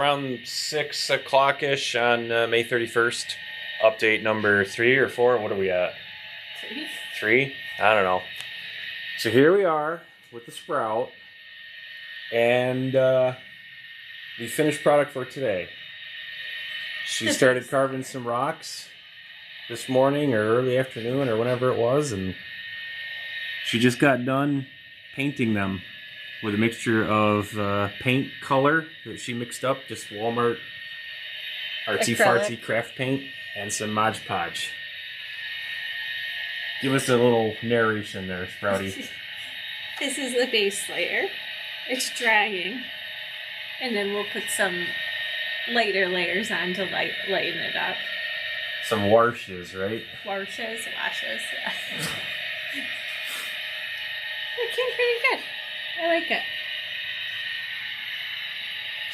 Around 6 o'clock-ish on May 31st. Update number 3 or 4. What are we at? 3. 3? I don't know. So here we are with the Sprout. And the finished product for today. She started carving some rocks this morning or early afternoon or whenever it was. And she just got done painting them with a mixture of paint color that she mixed up, just Walmart artsy-fartsy craft paint, and some Mod Podge. Give us a little narration there, Sprouty. This is the base layer. It's dragging. And then we'll put some lighter layers on to lighten it up. Some washes, right? Washes, yeah. It came pretty good. I like it.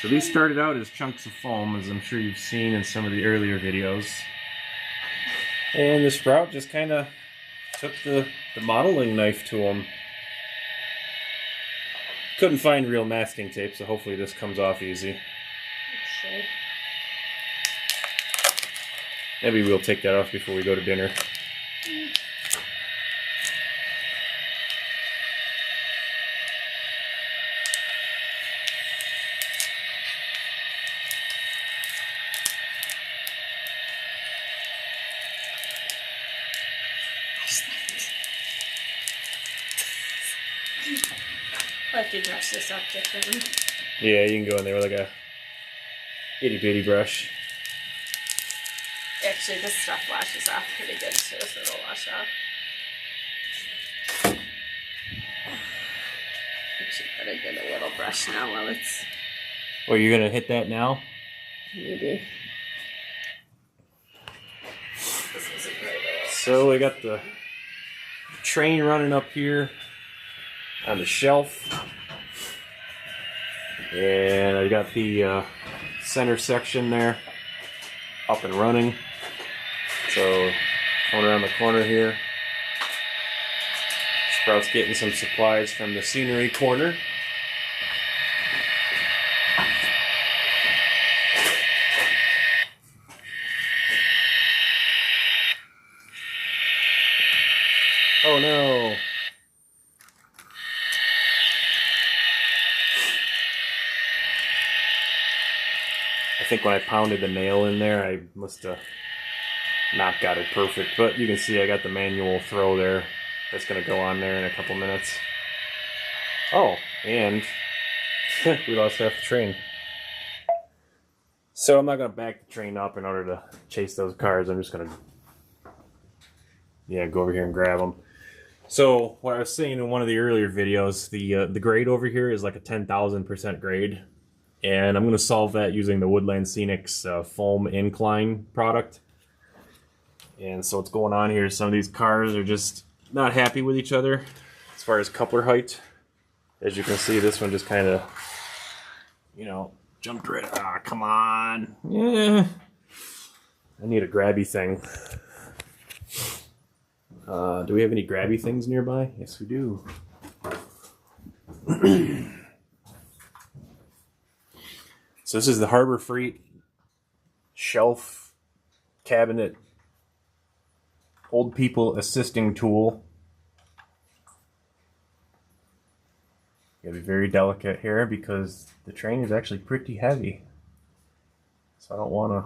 So these started out as chunks of foam, as I'm sure you've seen in some of the earlier videos. And the Sprout just kind of took the modeling knife to them. Couldn't find real masking tape, so hopefully this comes off easy. It should. Maybe we'll take that off before we go to dinner. I'll have to dress this up differently. Yeah, you can go in there with like a itty-bitty brush. Actually, this stuff washes off pretty good too, so it'll wash off. Actually, better get a little brush now while it's... Oh, you're going to hit that now? Maybe. So we got the train running up here on the shelf, and I got the center section there up and running. So going around the corner here, Sprout's getting some supplies from the scenery corner. Oh no! I think when I pounded the nail in there, I must have not got it perfect. But you can see I got the manual throw there. That's going to go on there in a couple minutes. Oh, and we lost half the train. So I'm not going to back the train up in order to chase those cars. I'm just going to go over here and grab them. So what I was saying in one of the earlier videos, the grade over here is like a 10,000% grade. And I'm going to solve that using the Woodland Scenics foam incline product. And so what's going on here is some of these cars are just not happy with each other as far as coupler height. As you can see, this one just kind of, jumped right. Ah, come on. Yeah. I need a grabby thing. Do we have any grabby things nearby? Yes, we do. So this is the Harbor Freight shelf cabinet old people assisting tool. You gotta be very delicate here because the train is actually pretty heavy. So I don't want to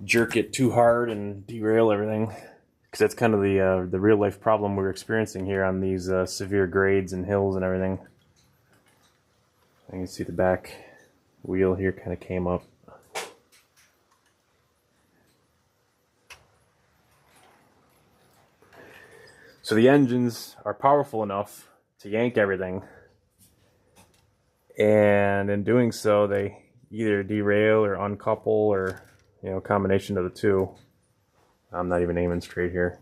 jerk it too hard and derail everything, because that's kind of the real life problem we're experiencing here on these severe grades and hills and everything. You can see the back wheel here kind of came up. So the engines are powerful enough to yank everything, and in doing so they either derail or uncouple, or a combination of the two. I'm not even aiming straight here.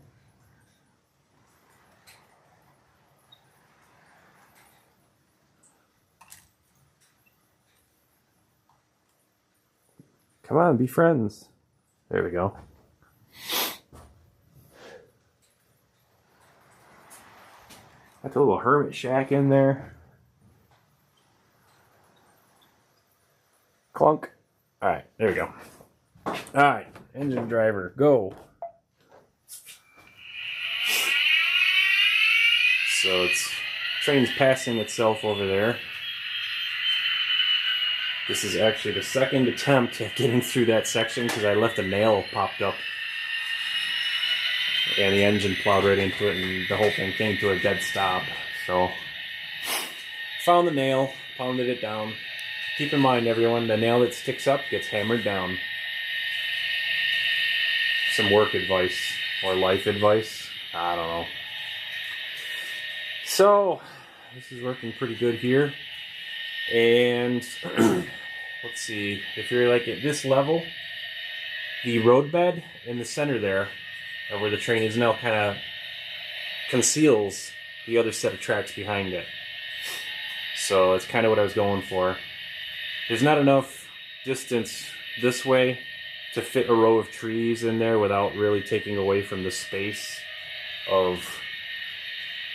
Come on, be friends. There we go. Got the little hermit shack in there. Clunk. All right, there we go. All right, engine driver, go. So train's passing itself over there. This is actually the second attempt at getting through that section because I left a nail popped up. And the engine plowed right into it and the whole thing came to a dead stop. So, found the nail, pounded it down. Keep in mind, everyone, the nail that sticks up gets hammered down. Some work advice or life advice. I don't know. So, this is working pretty good here. And let's see, if you're like at this level, the roadbed in the center there, where the train is now, kind of conceals the other set of tracks behind it. So that's kind of what I was going for. There's not enough distance this way to fit a row of trees in there without really taking away from the space of,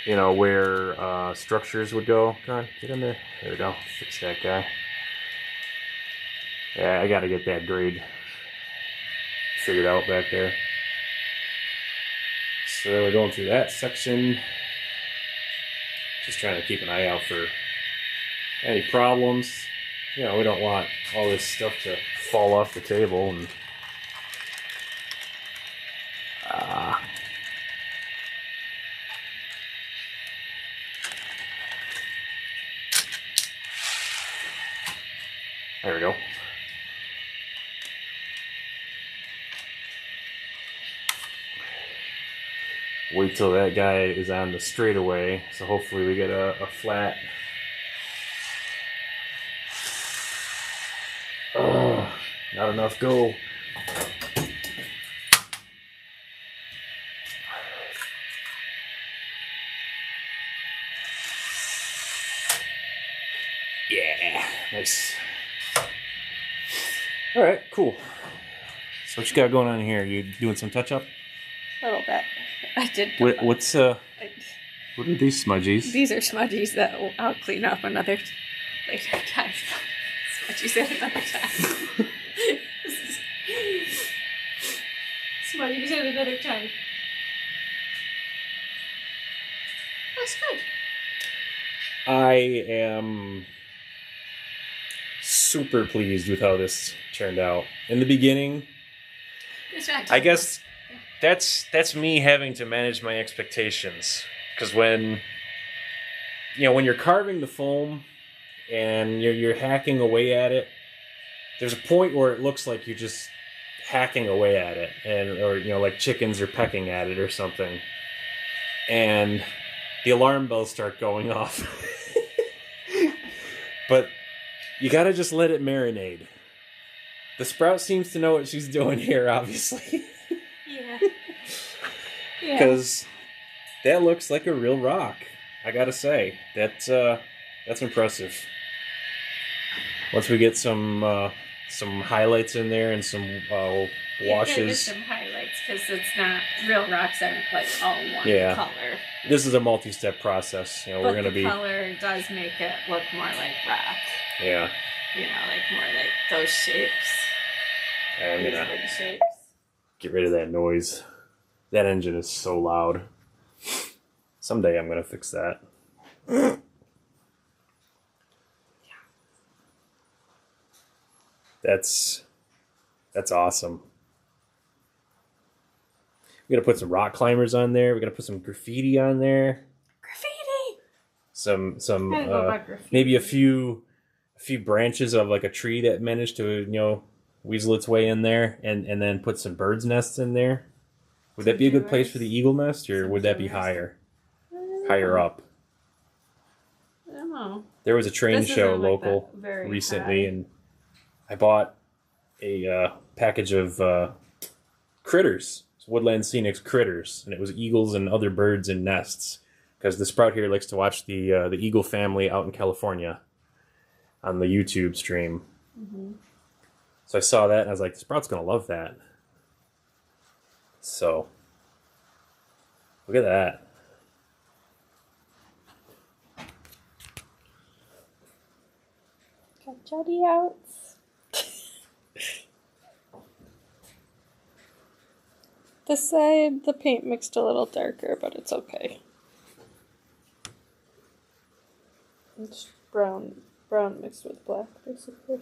you know, where structures would go. Come on, get in there. There we go. Fix that guy. Yeah, I gotta get that grade figured out back there. So we're going through that section. Just trying to keep an eye out for any problems. You know, we don't want all this stuff to fall off the table and there we go. Wait till that guy is on the straightaway, so hopefully we get a flat. Oh, not enough go. Yeah, nice. All right, cool. So what you got going on here? You doing some touch up? A little bit. I did. What are these smudgies? These are smudgies that I'll clean up another later time. Smudgies at another time. Smudgies at another time. That's good. I am super pleased with how this turned out. In the beginning, I guess that's me having to manage my expectations. Because when you're carving the foam and you're hacking away at it, there's a point where it looks like you're just hacking away at it, or like chickens are pecking at it or something, and the alarm bells start going off. But you gotta just let it marinate. The Sprout seems to know what she's doing here, obviously. Yeah. Because that looks like a real rock. I gotta say, that's impressive. Once we get some highlights in there and some washes. Some highlights because it's not real rocks aren't like all one color. This is a multi-step process. We're gonna the color does make it look more like rock. Yeah. Like more like those shapes. I'm those gonna big shapes. Get rid of that noise. That engine is so loud. Someday I'm gonna fix that. That's awesome. We gotta put some rock climbers on there. We gotta put some graffiti on there. Graffiti. Some maybe a few branches of like a tree that managed to weasel its way in there, and then put some birds' nests in there. Would that be a good place for the eagle nest, or would that be higher up? I don't know. There was a train show local recently, and I bought a package of critters, Woodland Scenics critters, and it was eagles and other birds in nests, because the Sprout here likes to watch the eagle family out in California on the YouTube stream. Mm-hmm. So I saw that and I was like, the Sprout's gonna love that. So look at that. Got Jody outs. This side, the paint mixed a little darker, but it's okay. It's brown mixed with black, basically.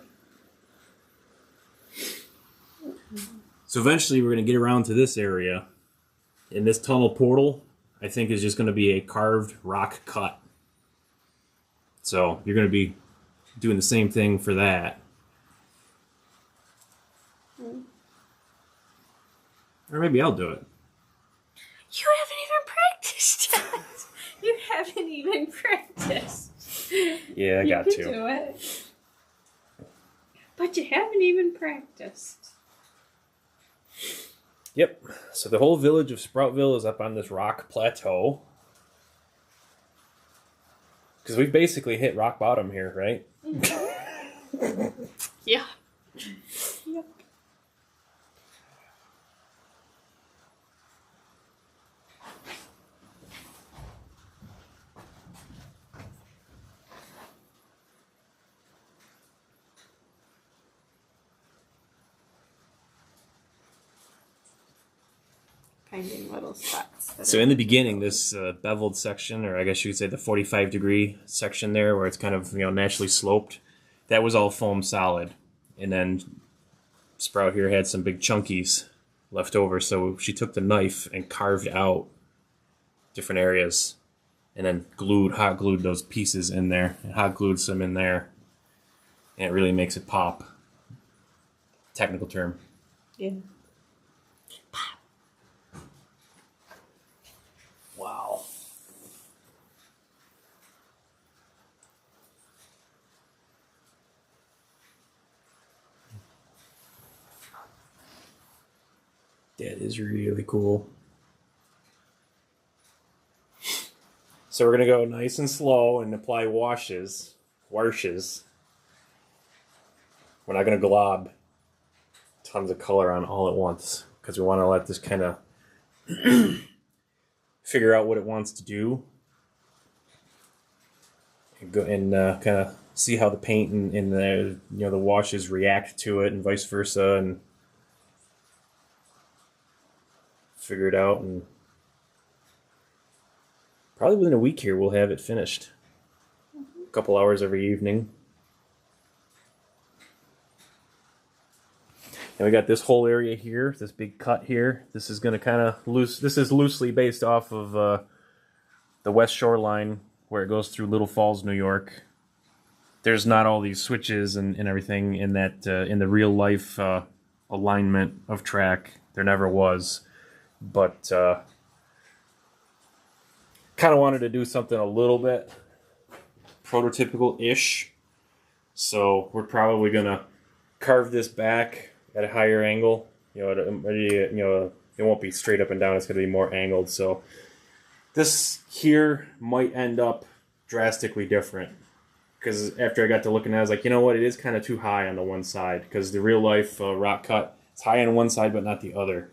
So eventually we're going to get around to this area. And this tunnel portal, I think, is just going to be a carved rock cut. So you're going to be doing the same thing for that. Or maybe I'll do it. You haven't even practiced yet. You haven't even practiced. Yeah, I got to. You can do it. But you haven't even practiced. Yep. So the whole village of Sproutville is up on this rock plateau. Because we've basically hit rock bottom here, right? Yeah. Yep. Finding little spots. So in the beginning, this beveled section, or I guess you could say the 45-degree section there, where it's kind of naturally sloped, that was all foam solid. And then Sprout here had some big chunkies left over, so she took the knife and carved out different areas, and then hot glued those pieces in there, and hot glued some in there, and it really makes it pop. Technical term. Yeah. Wow. That is really cool. So we're going to go nice and slow and apply washes. We're not going to glob tons of color on all at once because we want to let this kind of figure out what it wants to do and go and kind of see how the paint and the the washes react to it and vice versa, and figure it out. And probably within a week here we'll have it finished. A couple hours every evening. And we got this whole area here, this big cut here. This is going to kind of this is loosely based off of the West Shoreline, where it goes through Little Falls, New York. There's not all these switches and everything in that in the real life alignment of track. There never was. But kind of wanted to do something a little bit prototypical-ish. So we're probably going to carve this back at a higher angle. It won't be straight up and down. It's going to be more angled. So this here might end up drastically different. Because after I got to looking at it, I was like, you know what? It is kind of too high on the one side. Because the real life rock cut, it's high on one side but not the other.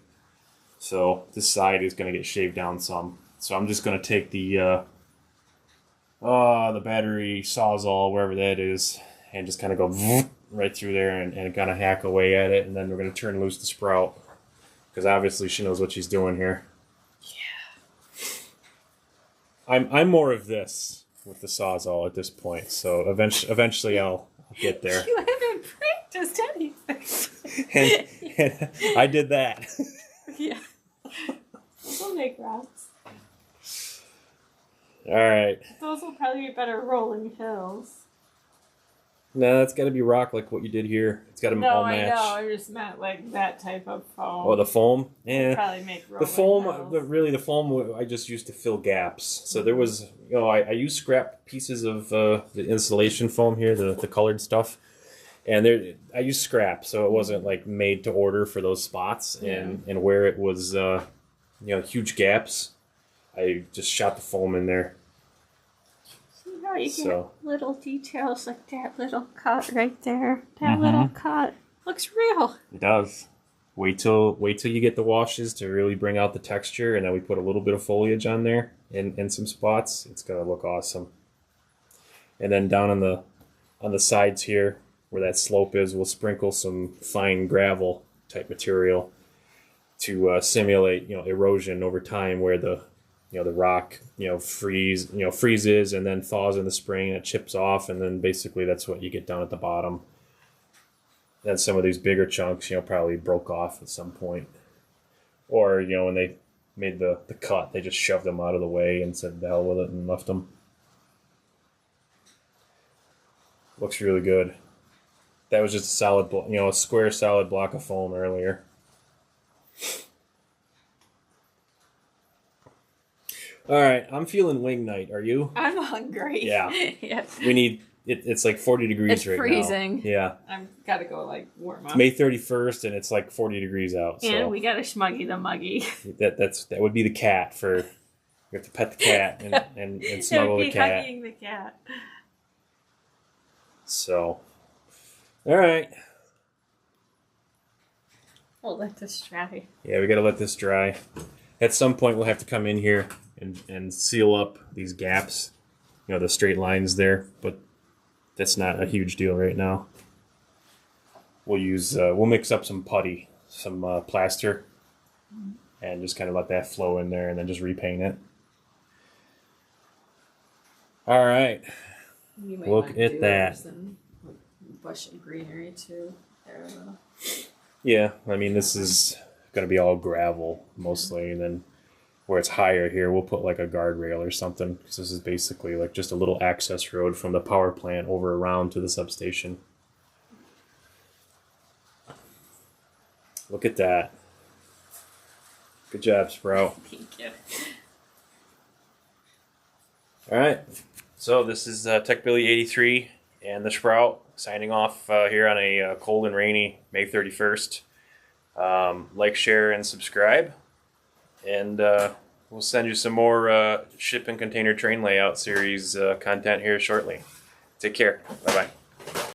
So this side is going to get shaved down some. So I'm just going to take the battery sawzall, wherever that is, and just kind of go right through there and kind of hack away at it. And then we're going to turn loose the Sprout. Because obviously she knows what she's doing here. Yeah. I'm more of this with the sawzall at this point. So eventually I'll get there. You haven't practiced anything. and I did that. Yeah. We'll make rocks. Alright. Those will probably be better rolling hills. No, it's got to be rock like what you did here. It's got to all match. No, I know. I just meant like that type of foam. Oh, the foam? Yeah. Probably make rolling the foam, hills. the foam I just used to fill gaps. So there was, I used scrap pieces of the insulation foam here, the colored stuff. And I used scrap, so it wasn't like made to order for those spots. And where it was, huge gaps, I just shot the foam in there. See how you get little details like that little cut right there. That little cut looks real. It does. Wait till you get the washes to really bring out the texture, and then we put a little bit of foliage on there in some spots. It's gonna look awesome. And then down on the sides here, where that slope is, we'll sprinkle some fine gravel type material to simulate, erosion over time, where the rock, freezes and then thaws in the spring and it chips off, and then basically that's what you get down at the bottom. Then some of these bigger chunks, probably broke off at some point. Or, when they made the cut, they just shoved them out of the way and said the hell with it and left them. Looks really good. That was just a solid, a square solid block of foam earlier. All right, I'm feeling wing night. Are you? I'm hungry. Yeah. Yes. We need it. It's like 40 degrees It's right freezing. now. Yeah. I've got to go warm up. It's May 31st and it's like 40 degrees out. And so we got a schmuggy the muggy. that would be the cat for. You have to pet the cat and smuggle the cat. Hugging the cat. So, all right. We'll let this dry. Yeah, we got to let this dry. At some point, we'll have to come in here and seal up these gaps, the straight lines there. But that's not a huge deal right now. We'll mix up some putty, some plaster, and just kind of let that flow in there, and then just repaint it. All right. Look at that. Some bush and greenery too. There a little. Yeah, I mean, this is going to be all gravel mostly, and then where it's higher here, we'll put like a guardrail or something, because this is basically like just a little access road from the power plant over around to the substation. Look at that. Good job, Sprout. Thank you. All right, so this is Tech Billy 83 and the Sprout signing off here on a cold and rainy May 31st. Like, share, and subscribe. And we'll send you some more ship and container train layout series content here shortly. Take care. Bye-bye.